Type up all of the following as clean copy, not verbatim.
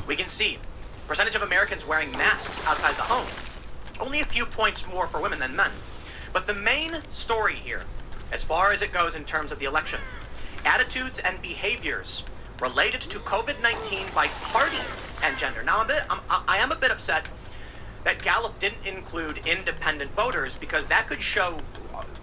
We can see percentage of Americans wearing masks outside the home. Only a few points more for women than men. But the main story here, as far as it goes in terms of the election, attitudes and behaviors related to COVID-19 by party and gender. Now, I am a bit upset that Gallup didn't include independent voters, because that could show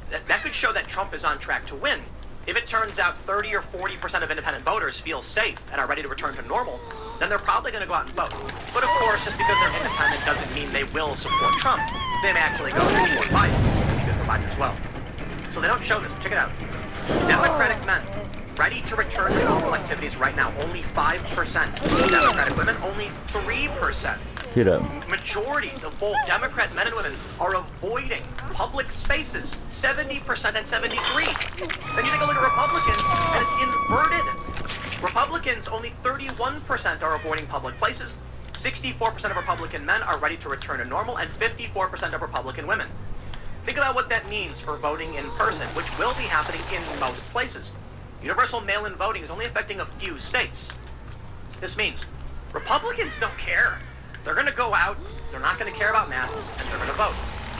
that Trump is on track to win. If it turns out 30 or 40% of independent voters feel safe and are ready to return to normal, then they're probably going to go out and vote. But of course, just because they're independent doesn't mean they will support Trump. They may actually go and support Biden, because for Biden as well. So they don't show this. Check it out. Democratic men ready to return to normal activities right now, only 5%. Democratic women, only 3%. Get up. Majorities of both Democrat men and women are avoiding public spaces, 70% and 73%. Then you take a look at Republicans, and it's inverted. Republicans, only 31% are avoiding public places. 64% of Republican men are ready to return to normal, and 54% of Republican women. Think about what that means for voting in person, which will be happening in most places. Universal mail-in voting is only affecting a few states. This means Republicans don't care. They're going to go out, they're not going to care about masks, and they're going to vote.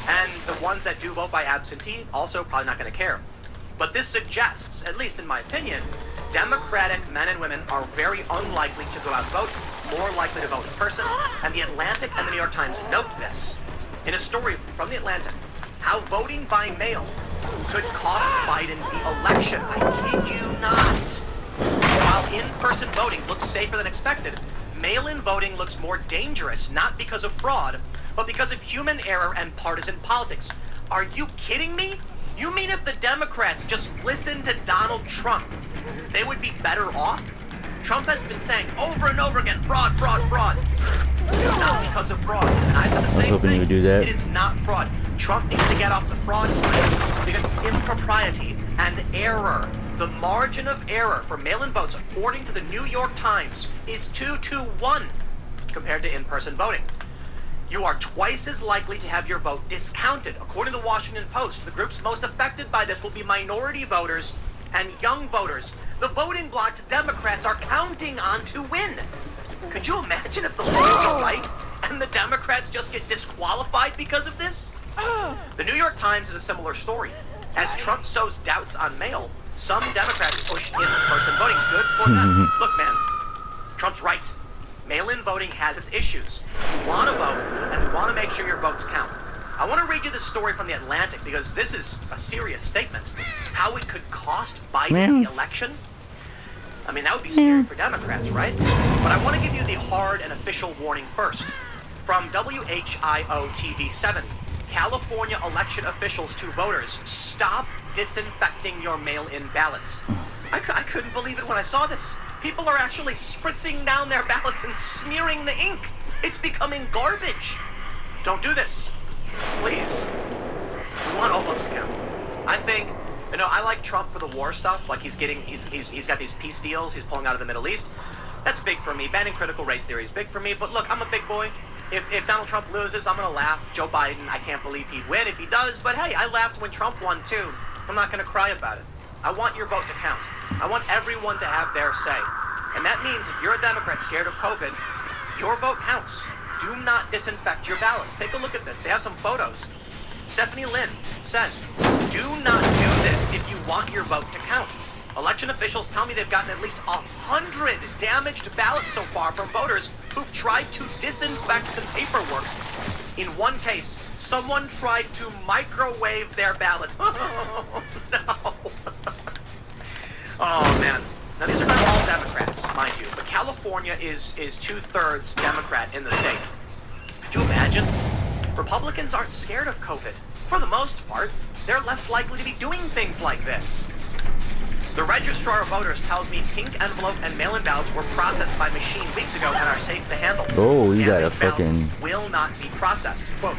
And the ones that do vote by absentee also probably not going to care. But this suggests, at least in my opinion, Democratic men and women are very unlikely to go out and vote, more likely to vote in person, and The Atlantic and the New York Times note this. In a story from The Atlantic, how voting by mail could cost Biden the election. I kid you not. While in-person voting looks safer than expected, mail-in voting looks more dangerous, not because of fraud, but because of human error and partisan politics. Are you kidding me? You mean if the Democrats just listened to Donald Trump, they would be better off? Trump has been saying over and over again, fraud, fraud, fraud. It's not because of fraud. And I said the same hoping thing. you would do that. It is not fraud. Trump needs to get off the fraud train because it's impropriety and error. The margin of error for mail-in votes, according to the New York Times, is 2-1 compared to in-person voting. You are twice as likely to have your vote discounted. According to the Washington Post, the groups most affected by this will be minority voters and young voters. The voting bloc's Democrats are counting on to win. Could you imagine if the liberals are right and the Democrats just get disqualified because of this? The New York Times is a similar story. As Trump sows doubts on mail, some Democrats push in-person voting. Good for them. Look, man, Trump's right. Mail-in voting has its issues. You want to vote, and we want to make sure your votes count. I want to read you this story from The Atlantic, because this is a serious statement. How it could cost Biden the election? I mean, that would be scary for Democrats, right? But I want to give you the hard and official warning first. From WHIO TV 7, California election officials to voters, stop disinfecting your mail-in ballots. I couldn't believe it when I saw this. People are actually spritzing down their ballots and smearing the ink. It's becoming garbage. Don't do this. Please. We want all votes to count. I think, I like Trump for the war stuff. Like he's got these peace deals he's pulling out of the Middle East. That's big for me. Banning critical race theory is big for me. But look, I'm a big boy. If Donald Trump loses, I'm going to laugh. Joe Biden, I can't believe he'd win if he does. But hey, I laughed when Trump won too. I'm not going to cry about it. I want your vote to count. I want everyone to have their say. And that means if you're a Democrat scared of COVID, your vote counts. Do not disinfect your ballots. Take a look at this. They have some photos. Stephanie Lynn says, do not do this if you want your vote to count. Election officials tell me they've gotten at least 100 damaged ballots so far from voters who've tried to disinfect the paperwork. In one case, someone tried to microwave their ballot. Oh, no. Oh, man. Now, these are not all Democrats, mind you, but California is 2/3 Democrat in the state. Could you imagine? Republicans aren't scared of COVID. For the most part, they're less likely to be doing things like this. The registrar of voters tells me pink envelope and mail-in ballots were processed by machine weeks ago and are safe to handle. Oh, you got a Damaged fucking... ballots will not be processed. Quote,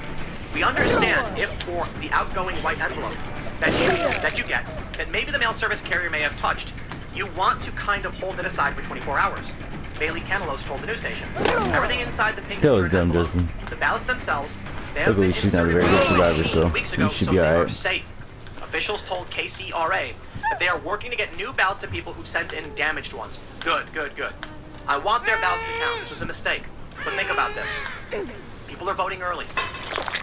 we understand if for the outgoing white envelope that you get, that maybe the mail service carrier may have touched, you want to kind of hold it aside for 24 hours. Bailey Canelos told the news station. Everything inside the pink envelope, the ballots themselves, they have been she's not a very good survivor, so weeks ago, she should so be they are alright. safe. Officials told KCRA that they are working to get new ballots to people who sent in damaged ones. Good, good, good. I want their ballots to count. This was a mistake. But think about this. People are voting early.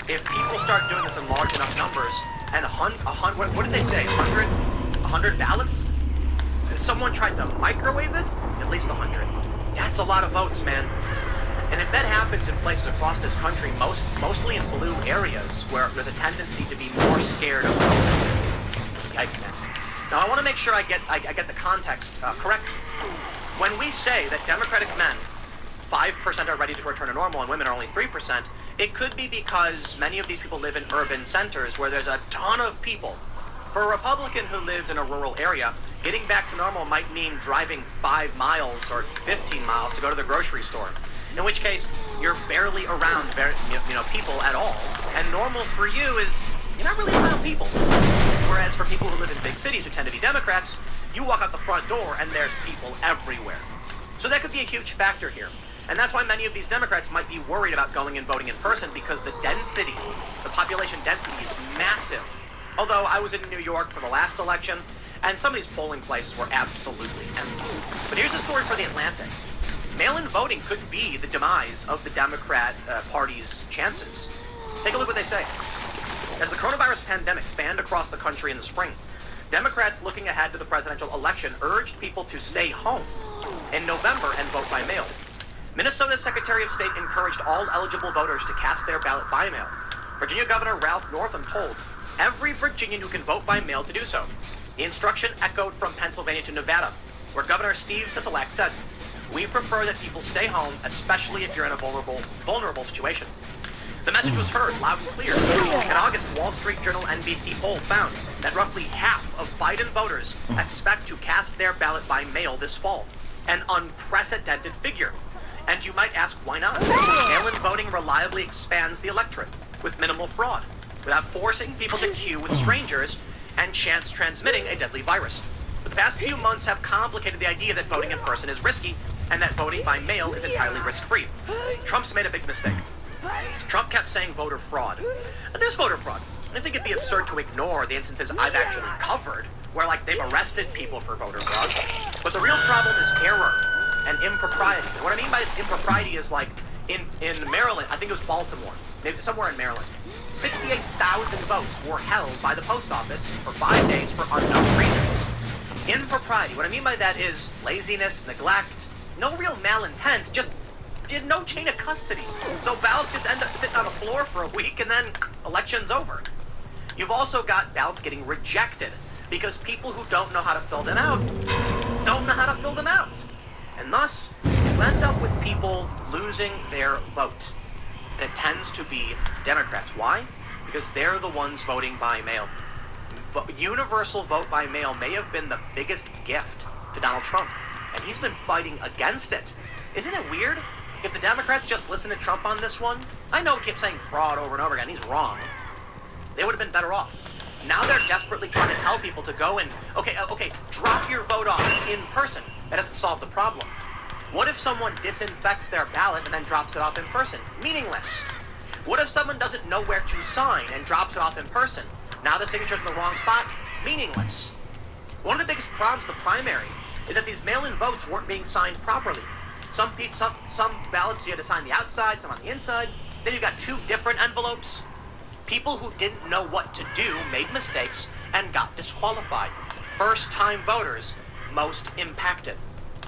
If people start doing this in large enough numbers, and what did they say? 100 ballots? If someone tried to microwave it, at least 100. That's a lot of votes, man. And if that happens in places across this country, mostly in blue areas, where there's a tendency to be more scared of voting. Yikes, man. Now, I want to make sure I get the context correct. When we say that Democratic men, 5% are ready to return to normal and women are only 3%, it could be because many of these people live in urban centers where there's a ton of people. For a Republican who lives in a rural area, getting back to normal might mean driving 5 miles or 15 miles to go to the grocery store. In which case, you're barely around people at all. And normal for you is, you're not really around people. Whereas for people who live in big cities who tend to be Democrats, you walk out the front door and there's people everywhere. So that could be a huge factor here. And that's why many of these Democrats might be worried about going and voting in person, because the density, the population density is massive. Although I was in New York for the last election, and some of these polling places were absolutely empty. But here's the story for the Atlantic. Mail-in voting could be the demise of the Democrat Party's chances. Take a look what they say. As the coronavirus pandemic fanned across the country in the spring, Democrats looking ahead to the presidential election urged people to stay home in November and vote by mail. Minnesota's Secretary of State encouraged all eligible voters to cast their ballot by mail. Virginia Governor Ralph Northam told every Virginian who can vote by mail to do so. The instruction echoed from Pennsylvania to Nevada, where Steve Sisolak said, "We prefer that people stay home, especially if you're in a vulnerable situation." The message was heard loud and clear. An August Wall Street Journal NBC poll found that roughly half of Biden voters expect to cast their ballot by mail this fall, an unprecedented figure. And you might ask, why not? Mail-in voting reliably expands the electorate with minimal fraud, without forcing people to queue with strangers and chance transmitting a deadly virus. But the past few months have complicated the idea that voting in person is risky and that voting by mail is entirely risk-free. Trump's made a big mistake. Trump kept saying voter fraud. There's voter fraud. I think it'd be absurd to ignore the instances I've actually covered, where they've arrested people for voter fraud. But the real problem is error and impropriety. And what I mean by impropriety is in Maryland, I think it was Baltimore, maybe somewhere in Maryland, 68,000 votes were held by the post office for 5 days for unknown reasons. Impropriety, what I mean by that is laziness, neglect, no real malintent, just no chain of custody. So ballots just end up sitting on the floor for a week and then election's over. You've also got ballots getting rejected because people who don't know how to fill them out don't know how to fill them out. And thus, you end up with people losing their vote. And it tends to be Democrats. Why? Because they're the ones voting by mail. Universal vote by mail may have been the biggest gift to Donald Trump, and he's been fighting against it. Isn't it weird? If the Democrats just listened to Trump on this one, I know he kept saying fraud over and over again, he's wrong. They would have been better off. Now they're desperately trying to tell people to go and, okay, drop your vote off in person. That doesn't solve the problem. What if someone disinfects their ballot and then drops it off in person? Meaningless. What if someone doesn't know where to sign and drops it off in person? Now the signature's in the wrong spot? Meaningless. One of the biggest problems with the primary is that these mail-in votes weren't being signed properly. Some ballots you had to sign the outside, some on the inside. Then you got 2 different envelopes. People who didn't know what to do made mistakes and got disqualified. First-time voters, most impacted.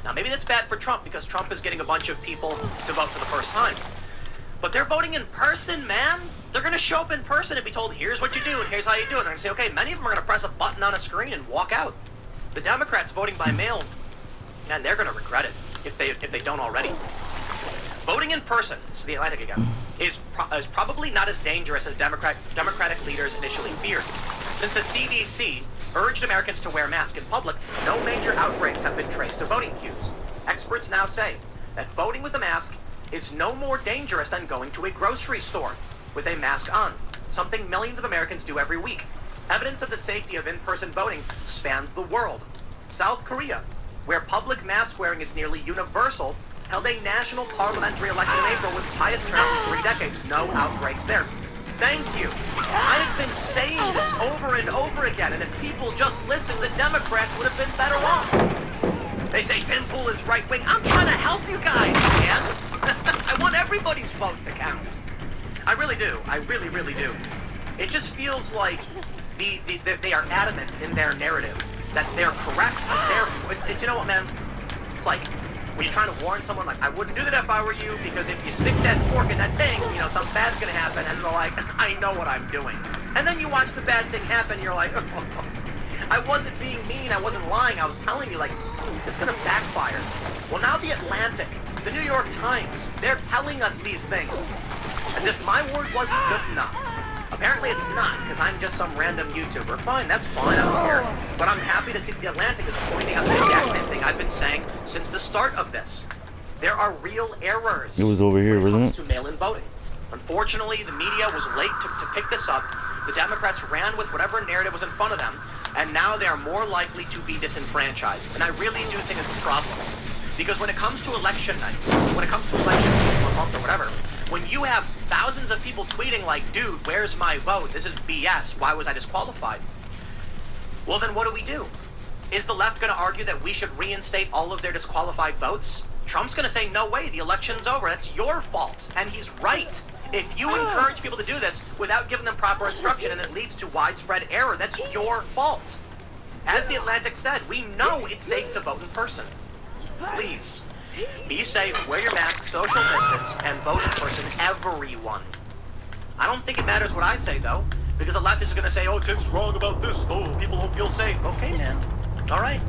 Now maybe that's bad for Trump because Trump is getting a bunch of people to vote for the first time. But they're voting in person, man. They're going to show up in person and be told, here's what you do and here's how you do it. And they're going to say, okay, many of them are going to press a button on a screen and walk out. The Democrats voting by mail, man, they're going to regret it if they don't already. Voting in person, this is the Atlantic again, is probably not as dangerous as Democratic leaders initially feared. Since the CDC urged Americans to wear masks in public, no major outbreaks have been traced to voting queues. Experts now say that voting with a mask is no more dangerous than going to a grocery store with a mask on, something millions of Americans do every week. Evidence of the safety of in-person voting spans the world. South Korea, where public mask wearing is nearly universal, held a national parliamentary election in April with its highest turnout in 3 decades. No outbreaks there. Thank you. I have been saying this over and over again, and if people just listened, the Democrats would have been better off. They say Tim Pool is right-wing. I'm trying to help you guys, man. I want everybody's vote to count. I really do. I really, really do. It just feels like they are adamant in their narrative that they're correct. It's you know what, man? It's like when you're trying to warn someone, like, I wouldn't do that if I were you, because if you stick that fork in that thing, you know, something bad's gonna happen, and they're like, I know what I'm doing. And then you watch the bad thing happen, and you're like, oh, I wasn't being mean, I wasn't lying, I was telling you, like, it's gonna backfire. Well, now the Atlantic, the New York Times, they're telling us these things, as if my word wasn't good enough. Apparently it's not, because I'm just some random YouTuber. Fine, that's fine, I don't care. But I'm happy to see that the Atlantic is pointing out the exact same thing I've been saying since the start of this. There are real errors It was over here, when it wasn't comes to mail-in voting. Unfortunately, the media was late to pick this up. The Democrats ran with whatever narrative was in front of them, and now they are more likely to be disenfranchised. And I really do think it's a problem. Because when it comes to election night, when it comes to election day, or month or whatever, when you have thousands of people tweeting like, dude, where's my vote? This is BS. Why was I disqualified? Well, then what do? Is the left going to argue that we should reinstate all of their disqualified votes? Trump's going to say, no way, the election's over. That's your fault. And he's right. If you encourage people to do this without giving them proper instruction and it leads to widespread error, that's your fault. As the Atlantic said, we know it's safe to vote in person. Please, be safe, wear your mask, social distance, and vote in person, everyone. I don't think it matters what I say, though, because the left is going to say, oh, Tim's wrong about this, oh, people don't feel safe. Okay, man. All right.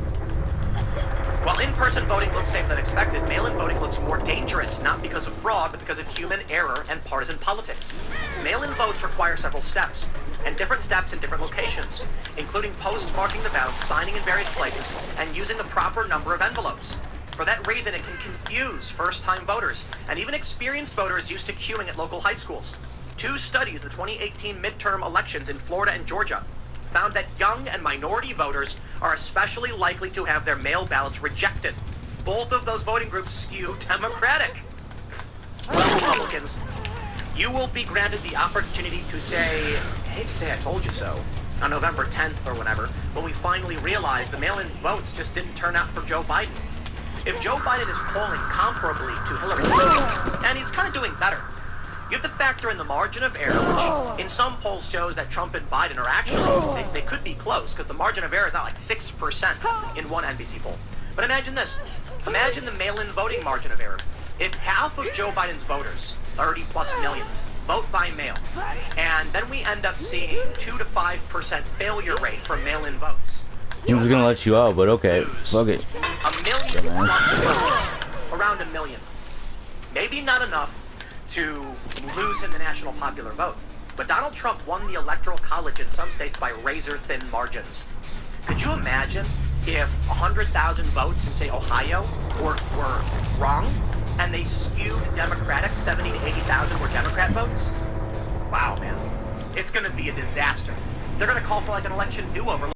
While in-person voting looks safer than expected, mail-in voting looks more dangerous, not because of fraud, but because of human error and partisan politics. Mail-in votes require several steps, and different steps in different locations, including postmarking the ballots, signing in various places, and using the proper number of envelopes. For that reason, it can confuse first-time voters, and even experienced voters used to queuing at local high schools. 2 studies, the 2018 midterm elections in Florida and Georgia, found that young and minority voters are especially likely to have their mail ballots rejected. Both of those voting groups skew Democratic. Well, Republicans, you will be granted the opportunity to say, I hate to say I told you so, on November 10th or whenever, when we finally realize the mail-in votes just didn't turn out for Joe Biden. If Joe Biden is polling comparably to Hillary Clinton, and he's kind of doing better, you have to factor in the margin of error, which in some polls shows that Trump and Biden are actually, they could be close, because the margin of error is at like 6% in one NBC poll. But imagine this. Imagine the mail-in voting margin of error. If half of Joe Biden's voters, 30 plus million, vote by mail, and then we end up seeing 2 to 5% failure rate for mail-in votes. I'm just gonna let you out, but okay. Fuck it. A million plus votes. Around a million. Maybe not enough to lose him the national popular vote. But Donald Trump won the Electoral College in some states by razor-thin margins. Could you imagine if 100,000 votes in, say, Ohio were wrong, and they skewed Democratic, 70 to 80,000 were Democrat votes? Wow, man. It's going to be a disaster. They're going to call for, like, an election do-over.